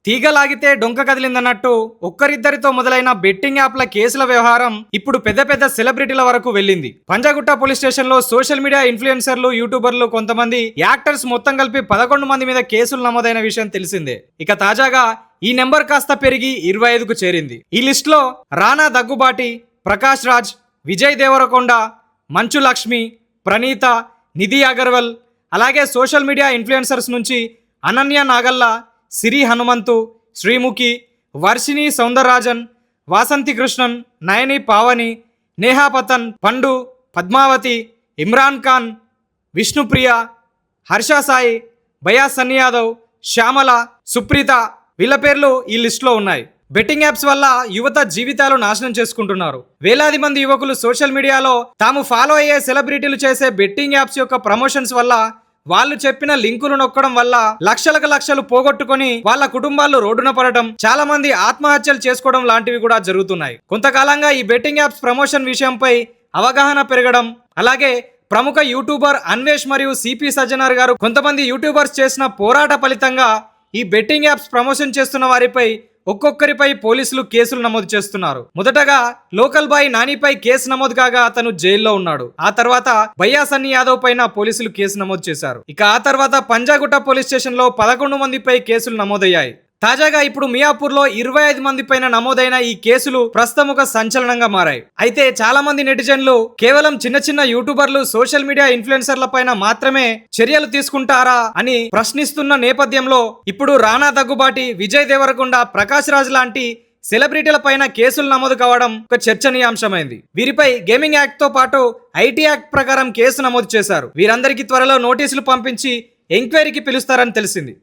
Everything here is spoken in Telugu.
తీగలాగితే డొంక కదిలిందన్నట్టు ఒక్కరిద్దరితో మొదలైన బెట్టింగ్ యాప్ల కేసుల వ్యవహారం ఇప్పుడు పెద్ద పెద్ద సెలబ్రిటీల వరకు వెళ్ళింది. పంజాగుట్ట పోలీస్ స్టేషన్ లో సోషల్ మీడియా ఇన్ఫ్లుయెన్సర్లు, యూట్యూబర్లు, కొంతమంది యాక్టర్స్ మొత్తం కలిపి 11 మంది మీద కేసులు నమోదైన విషయం తెలిసిందే. ఇక తాజాగా ఈ నెంబర్ కాస్త పెరిగి 25కు చేరింది. ఈ లిస్ట్ లో రానా దగ్గుబాటి, ప్రకాష్ రాజ్, విజయ్ దేవరకొండ, మంచు లక్ష్మి, ప్రణీత, నిధి అగర్వాల్, అలాగే సోషల్ మీడియా ఇన్ఫ్లుయెన్సర్స్ నుంచి అనన్య నాగల్లా, సిరి హనుమంతు, శ్రీముఖి, వర్షిణి సౌందరరాజన్, వాసంతి కృష్ణన్, నయని పావని, నేహా పతన్, పండు, పద్మావతి, ఇమ్రాన్ ఖాన్, విష్ణుప్రియ, హర్ష సాయి, భయా సన్నీ యాదవ్, శ్యామల, సుప్రీత వీళ్ళ పేర్లు ఈ లిస్టులో ఉన్నాయి. బెట్టింగ్ యాప్స్ వల్ల యువత జీవితాలు నాశనం చేసుకుంటున్నారు. వేలాది మంది యువకులు సోషల్ మీడియాలో తాము ఫాలో అయ్యే సెలబ్రిటీలు చేసే బెట్టింగ్ యాప్స్ యొక్క ప్రమోషన్స్ వల్ల, వాళ్ళు చెప్పిన లింకులు నొక్కడం వల్ల లక్షలకు లక్షలు పోగొట్టుకొని వాళ్ళ కుటుంబాలు రోడ్డున పడటం, చాలా మంది ఆత్మహత్యలు చేసుకోవడం లాంటివి కూడా జరుగుతున్నాయి. కొంతకాలంగా ఈ బెట్టింగ్ యాప్స్ ప్రమోషన్ విషయంపై అవగాహన పెరగడం, అలాగే ప్రముఖ యూట్యూబర్ అన్వేష్ మరియు సిపి సజ్జనార్ గారు కొంతమంది యూట్యూబర్స్ చేసిన పోరాట ఫలితంగా ఈ బెట్టింగ్ యాప్స్ ప్రమోషన్ చేస్తున్న వారిపై ఒక్కొక్కరిపై పోలీసులు కేసులు నమోదు చేస్తున్నారు. మొదటగా లోకల్ బాయ్ నానిపై కేసు నమోదు కాగా అతను జైల్లో ఉన్నాడు. ఆ తర్వాత భయ్యా సన్నీ యాదవ్ పైన పోలీసులు కేసు నమోదు చేశారు. ఇక ఆ తర్వాత పంజాగుట్ట పోలీస్ స్టేషన్ లో 11 మందిపై కేసులు నమోదయ్యాయి. తాజాగా ఇప్పుడు మియాపూర్ లో 25 మంది పైన నమోదైన ఈ కేసులు ప్రస్తుతం ఒక సంచలనంగా మారాయి. అయితే చాలా మంది నెటిజన్లు కేవలం చిన్న చిన్న యూట్యూబర్లు, సోషల్ మీడియా ఇన్ఫ్లుయెన్సర్ల పైన మాత్రమే చర్యలు తీసుకుంటారా అని ప్రశ్నిస్తున్న నేపథ్యంలో ఇప్పుడు రానా దగ్గుబాటి, విజయ్ దేవరకొండ, ప్రకాష్ రాజ్ లాంటి సెలబ్రిటీల పైన కేసులు నమోదు కావడం ఒక చర్చనీయాంశమైంది. వీరిపై గేమింగ్ యాక్ట్ తో పాటు ఐటీ యాక్ట్ ప్రకారం కేసు నమోదు చేశారు. వీరందరికీ త్వరలో నోటీసులు పంపించి ఎంక్వైరీకి పిలుస్తారని తెలిసింది.